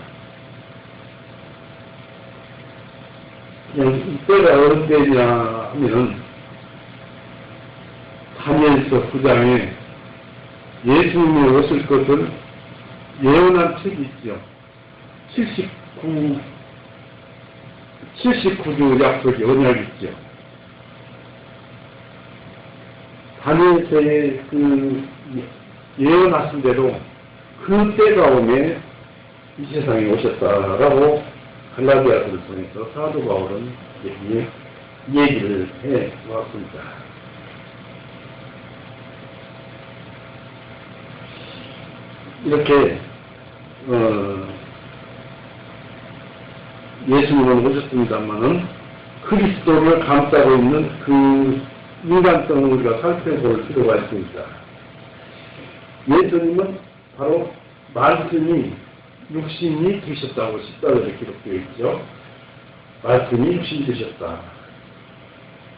그냥 이 때가 어느 때냐 하면 다니엘서 9장에 예수님이 오실 것을 예언한 책이 있죠. 79주 약속의 언약이 있죠. 다니엘서에 그 예언하신 대로 그 때가 오매 이 세상에 오셨다라고 갈라디아서를 통해서 사도 바울은 얘기를 해 왔습니다. 이렇게 예수님은 오셨습니다만은 그리스도를 감싸고 있는 그 인간성을 우리가 살펴볼 필요가 있습니다. 예수님은 바로 말씀이 육신이 되셨다고 14절에 기록되어 있죠. 말씀이 육신이 되셨다.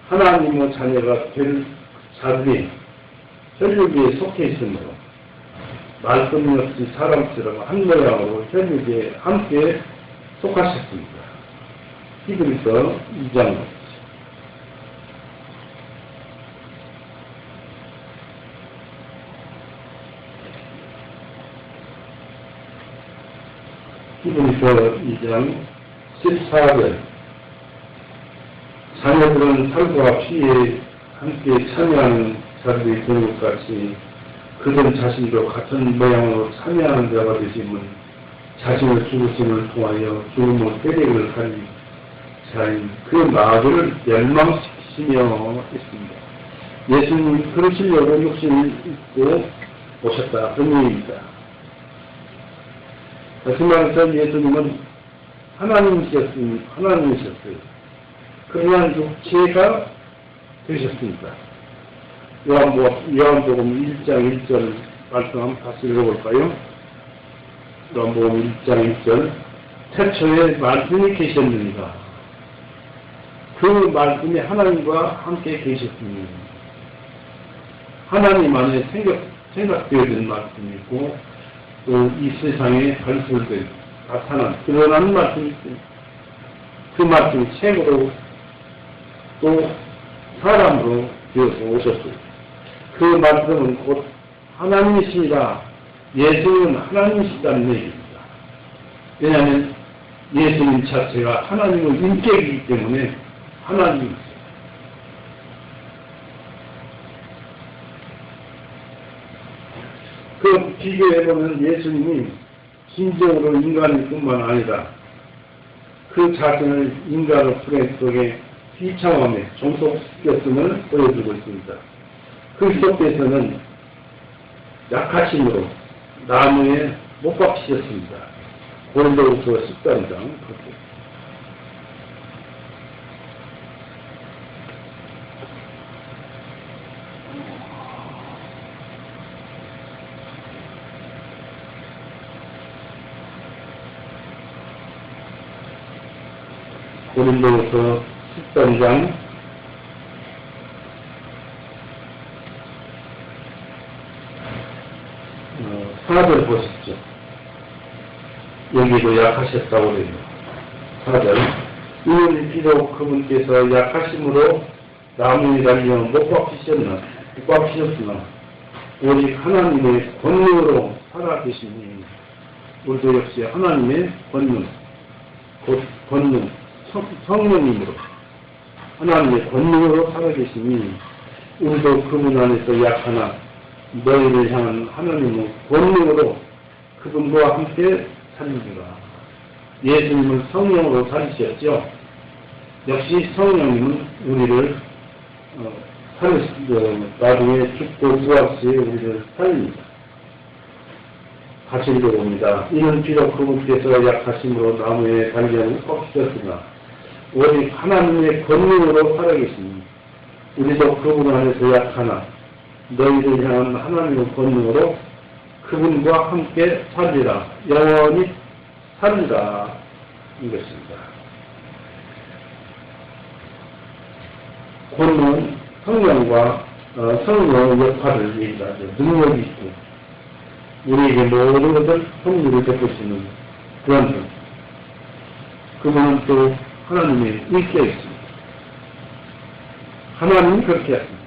하나님의 자녀가 될 자들이 혈육에 속해 있으므로 말씀 없이 사람처럼 한 모양으로 혈육에 함께 속하셨습니다. 히브리서 2장. 히브리서 2장 14절 자녀들은 살과 피에 함께 참여하는 자들이 되는 것 같이 그들 자신도 같은 모양으로 참여하는 자가 되심은 자신의 죽으심을 통하여 죽음의 쾌락을 가진 자인 그 마귀를 멸망시키시며 있습니다. 예수님이 그러시려고 육신을 입고 오셨다. 그런 얘기입니다. 다시 말해서 예수님은 하나님이셨어요. 그러나 육체가 되셨습니다. 요한복음 1장 1절 말씀 한번 다시 읽어볼까요? 요한복음 1장 1절 태초에 말씀이 계셨느니라. 그 말씀이 하나님과 함께 계셨습니다. 하나님 안에 생각되어진 말씀이고 또 이 세상에 발설된 나타난 드러난 말씀이 있습니다. 그 말씀이 책으로 또 사람으로 되어서 오셨어요. 그 말씀은 곧 하나님이시니라. 예수는 하나님이시다는 얘기입니다. 왜냐하면 예수님 자체가 하나님의 인격이기 때문에 하나님이세요. 그 비교해보면 예수님이 진정으로 인간일 뿐만 아니라 그 자신을 인간의 프레임 속에 비참함에 종속시켰음을 보여주고 있습니다. 그 속에서는 약하심으로 나무에 못 박히셨습니다. 고린도후서 13장 그렇게. 고린도후서 13장 4절 보십시오. 여기도 약하셨다고 그래요. 4절 이는 비록 그분께서 약하심으로 나무에 달려 못 박히셨으나 오직 하나님의 권능으로 살아계시니 우리도 역시 하나님의 권능 곧 권능 성령님으로 하나님의 권능으로 살아계시니 우리도 그분 안에서 약하나 너희를 향한 하나님의 권능으로 그분과 함께 살리리라. 예수님은 성령으로 살리셨죠. 역시 성령님은 우리를 나중에 죽고 부활시에 우리를 살립니다. 다시 읽어봅니다. 이는 비록 그분께서 약하심으로 나무에 달려는 꺾이셨으나 오직 하나님의 권능으로 살아계시니 우리도 그분 안에서 약하나 너희를 향한 하나님의 권능으로 그분과 함께 살리라. 영원히 살리라. 이것입니다. 권능, 성령과 성령의 역할을 얘기하죠. 능력이 있고 우리에게 모든 것을 성령을 베푸시는 그런 분. 그분은 또 하나님의 인격이 있습니다. 하나님이 그렇게 하십니다.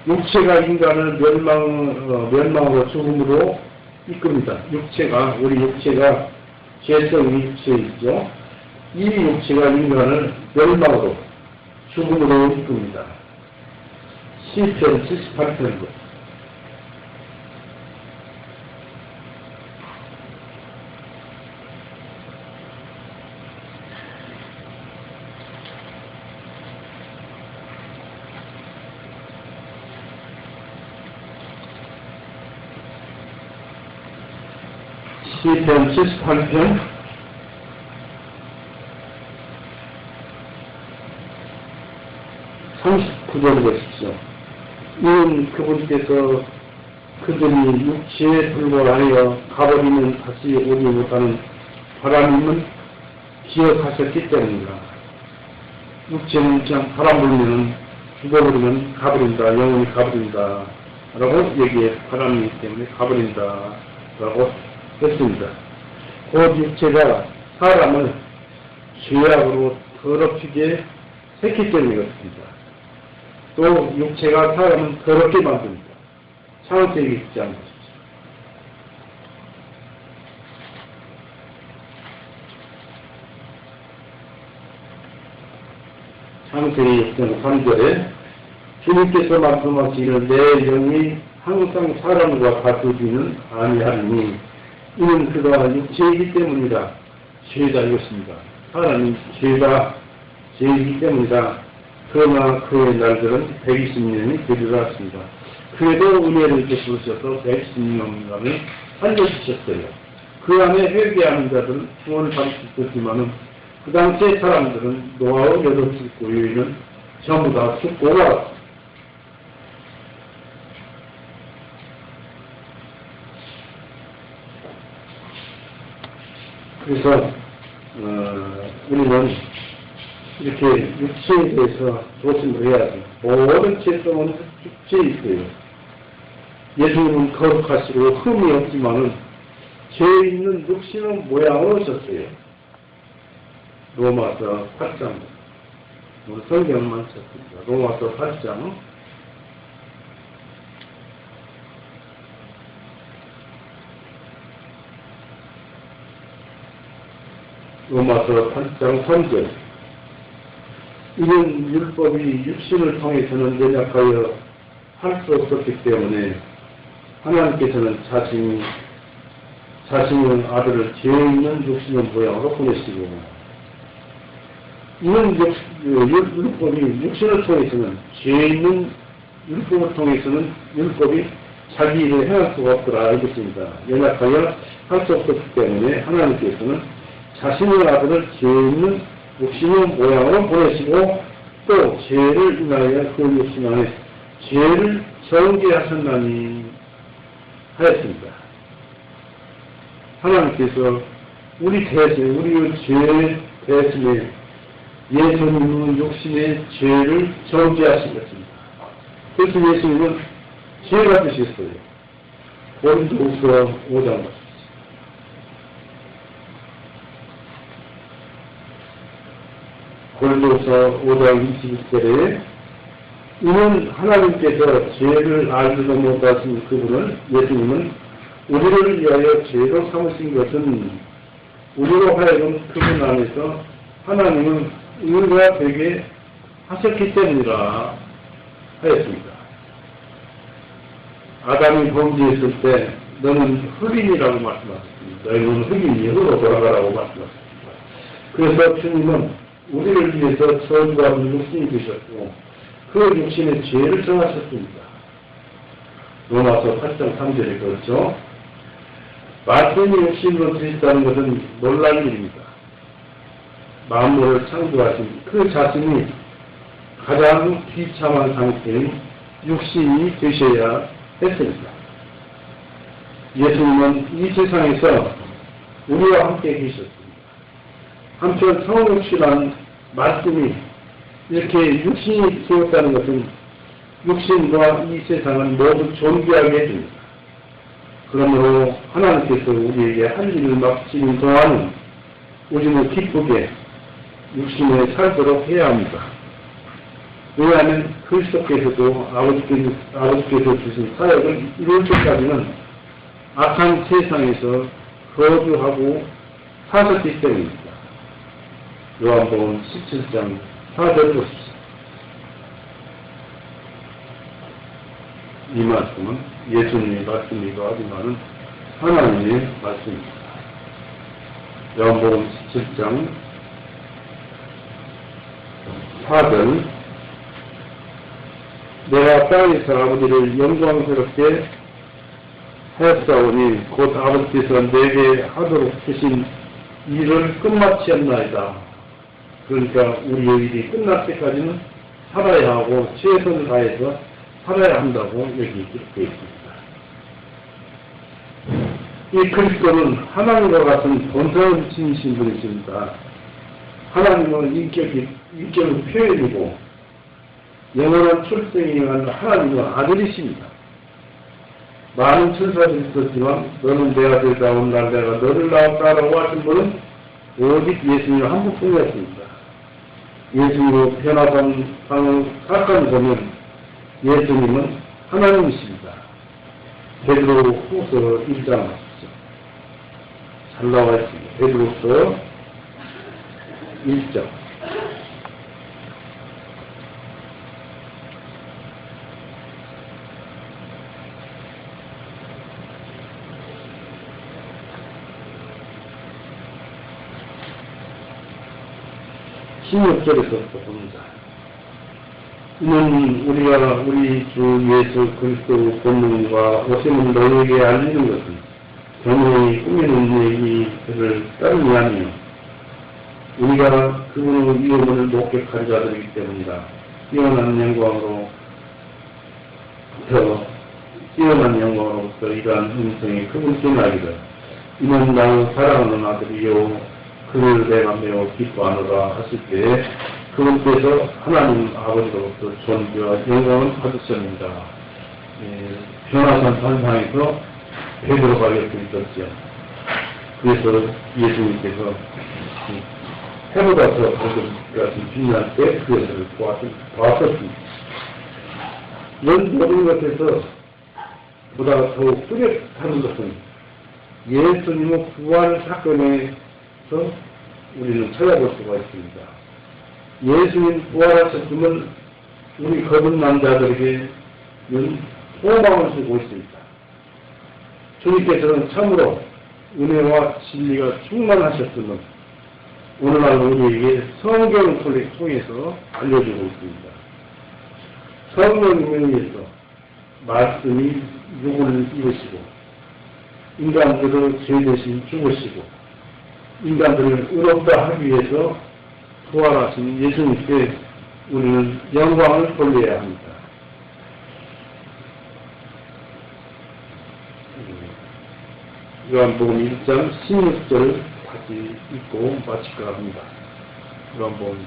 육체가 인간을 멸망으로 죽음으로 이끕니다. 우리 육체가 죄성의 육체이죠. 이 육체가 인간을 멸망으로 죽음으로 이끕니다. 시편 78편입니다. 시편 78편 39절 보십시오. 이는 그분께서 그들이 육체에 불과하여 가버리면 다시 오지 못하는 바람임을 기억하셨기 때문이다. 육체는 그냥 바람 불면 죽어버리면 가버린다. 영원히 가버린다. 라고 얘기해. 바람이기 때문에 가버린다. 라고 했습니다. 곧 육체가 사람을 죄악으로 더럽히게 했기 때문에 그렇습니다. 또 육체가 사람을 더럽게 만듭니다. 창세기 6장 보십시오. 창세기 6장 3절에 주님께서 말씀하시기를 내 영이 항상 사람과 다투지는 아니하리니 이는 그가 육체이기 때문이다. 죄다 이것입니다. 사람이 죄이기 때문이다. 그러나 그의 날들은 120년이 되리라 했습니다. 그래도 은혜를 베푸셔서 120년간을 살려주셨어요. 그 안에 회개하는 자들은 구원을 받을 수 있었지만은 그 당시에 사람들은 노아의 8집 고유인은 전부 다 죽고 말았습니다. 그래서 우리는 이렇게 육체에 대해서 조심을 해야죠. 모든 죄성은 육체에 있어요. 예수님은 거룩하시고 흠이 없지만은 죄 있는 육신은 모양을 오셨어요. 로마서 8장. 우리 성경만 찾습니다. 로마서 8장. 로마서 8장 3절. 이는 율법이 육신을 통해서는 연약하여 할 수 없었기 때문에 하나님께서는 자신의 아들을 죄 있는 육신의 모양으로 보내시고, 이는 율법이 육신을 통해서는 죄 있는 율법을 통해서는 율법이 자기 일을 행할 수가 없더라 알겠습니다. 연약하여 할 수 없었기 때문에 하나님께서는 자신의 아들을 죄 있는 육신의 모양으로 보내시고 또 죄를 인하여 그 육신 안에 죄를 정죄하셨나니 하였습니다. 하나님께서 우리의 죄 대신에 예수님은 육신의 죄를 정죄하신 것입니다. 그래서 예수님은 죄가 되셨어요. 고린도후서 5장 고린도후서 5장 21절에 이는 하나님께서 죄를 알지도 못하신 그분을 예수님은 우리를 위하여 죄로 삼으신 것은 우리로 하여금 그분 안에서 하나님은 의가 되게 하셨기 때문이라 하였습니다. 아담이 범죄했을 때 너는 흑인이라고 말씀하셨습니다. 너희는 흑인이 흑으로 돌아가라고 말씀하셨습니다. 그래서 주님은 우리를 위해서 저주받은 육신이 되셨고 그 육신의 죄를 정하셨습니다. 로마서 8장 3절에 그렇죠. 말씀이 육신으로 되셨다는 것은 놀랄 일입니다. 만물을 창조하신 그 자신이 가장 비참한 상태인 육신이 되셔야 했습니다. 예수님은 이 세상에서 우리와 함께 계셨습니다. 한편 성육신한 말씀이 이렇게 육신이 되었다는 것은 육신과 이 세상은 모두 존귀하게 해줍니다. 그러므로 하나님께서 우리에게 할 일을 맡기는 동안은 우리는 기쁘게 육신에 살도록 해야 합니다. 왜냐하면 그리스도께서도 아버지께서 주신 사역을 이룰 때까지는 악한 세상에서 거주하고 사셨기 때문입니다. 요한복음 17장 4절 보십시오. 이 말씀은 예수님의 말씀이기도 하지만 하나님의 말씀입니다. 요한복음 17장 4절 내가 땅에서 아버지를 영광스럽게 하였사오니 곧 아버지께서 내게 하도록 주신 일을 끝마치었나이다. 그러니까 우리의 일이 끝날 때까지는 살아야 하고 최선을 다해서 살아야 한다고 여기 기록되어 있습니다. 이 그리스도는 하나님과 같은 본성을 지니신 분이십니다. 하나님은 인격의 표현이고 영원한 출생에 의한 하나님의 아들이십니다. 많은 천사들이 있었지만 너는 내 아들이다. 오늘 내가 너를 낳았다라고 하신 분은 오직 예수님 한 분뿐이었습니다. 예수님의 변화된 사건을 보면 예수님은 하나님이십니다. 베드로후서 1장 보십시오. 잘 나와 있습니다. 베드로후서 1장 16절에서부터 봅니다. 이는 우리가 우리 주 예수 그리스도 본능과 오심을 너희에게 알리는 것은 경영이 꾸미는 얘기들을 따르니 아니요 우리가 그분의 위험을 목격한 자들이기 때문이다. 뛰어난 영광으로부터 이러한 음성이 그분께 나기를 이는 나의 사랑하는 아들이요 그를 내가 매우 기뻐하노라 하실 때에 그분께서 하나님 아버지로부터 존귀와 영광을 받으셨습니다. 변화산 산상에서 베드로가 옆에 있었죠. 그래서 예수님께서 해보다 더 밝은 같은 빛날 때 그것을 보았었습니다. 이런 모든 것에서 보다 더욱 뚜렷한 것은 예수님의 부활 사건에서 우리는 찾아볼 수가 있습니다. 예수님 부활하셨음을 우리 거듭난 자들에게는 소망을 주고 있습니다. 주님께서는 참으로 은혜와 진리가 충만하셨음을 오늘날 우리에게 성경을 통해서 알려주고 있습니다. 성령에 의해서 말씀이 육을 입으시고 인간들을 죄 대신 죽으시고 인간들을 의롭다 하기 위해서 부활하신 예수님께 우리는 영광을 돌려야 합니다. 요한복음 1장 16절 다시 읽고 마칠까 합니다. 요한복음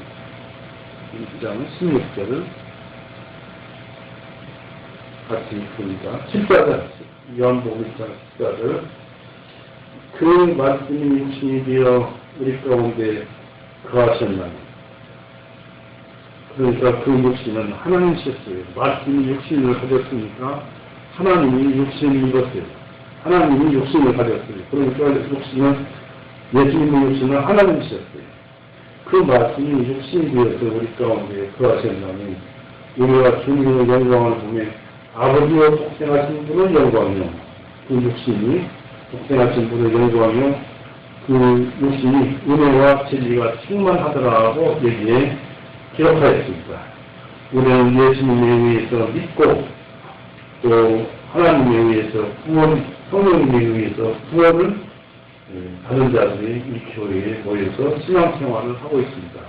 1장 16절을 같이 읽습니다. 14절 요한복음 1장 14절 그 말씀이 육신이 되어 우리 가운데 거하셨나니 그러니까 그 육신은 하나님이셨어요. 말씀이 육신을 가졌으니까 하나님이 육신을 입었어요. 하나님이 육신을 가졌어요. 그러니까 육신은 예수님의 육신은 하나님이셨어요. 그 말씀이 육신이 되어서 우리 가운데 거하셨나니 우리가 주님의 영광을 보면 아버지와 독생하신 분의 영광이요 그 육신이 독생하신 분의 영광이요 그 육신이 은혜와 진리가 충만하더라고 여기에 기록하였습니다. 우리는 예수님에 의해서 믿고 또 하나님에 의해서 성령님에 의해서 구원을 받은 자들이 이 교회에 모여서 신앙생활을 하고 있습니다.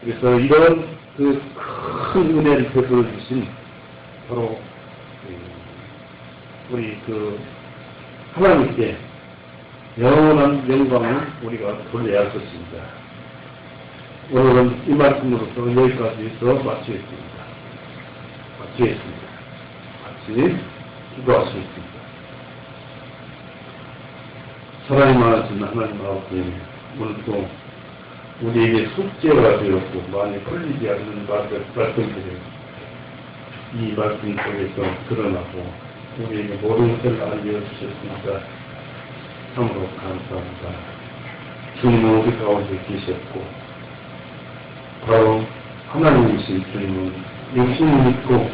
그래서 이런 그 큰 은혜를 베풀어 주신 바로 우리 그 하나님께 영원한 영광을 우리가 돌려야 할 것입니다. 오늘은 이 말씀으로서 여기까지 해서 마치겠습니다. 같이 기도하시겠습니다. 사랑이 많으신 하나님 아버지, 오늘도 우리에게 숙제가 되었고 많이 풀리지 않는 말씀들이 이 말씀 속에서 드러나고 우리에게 모든 것을 알려주셨습니다. 참으로 감사합니다. 주님은 우리 가운데 계셨고 바로 하나님이신 주님은 육신을 믿고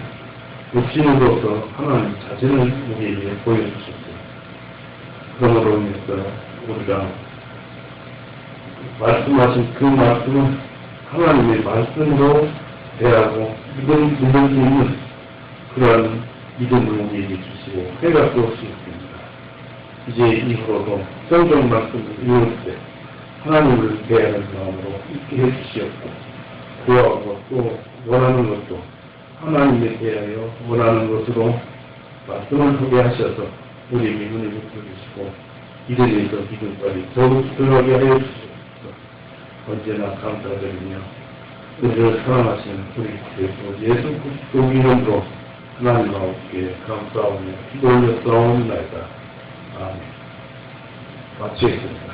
육신으로서 하나님 자신을 우리에게 보여주셨어요. 그러므로 인해서 우리가 말씀하신 그 말씀은 하나님의 말씀으로 대하고 믿을 수 있는 그러한 믿음을 우리에게 주시고 해가 주었습니다. 이제 이후로도 성경 말씀을 읽을 때 하나님을 대하는 마음으로 있게 해주시었고 구하고 또 원하는 것도 하나님에 대하여 원하는 것으로 말씀을 하게 하셔서 우리에게 눈을 붙여주시고 이들에서 믿음까지 더욱 들어가게 하여 주시옵소서. 언제나 감사드리며 우리를 사랑하시는 우리 주 예수 그리스도 이름으로 하나님 아버지께 감사하며 기도 올려 싸움나이다. 아멘. 마치겠습니다.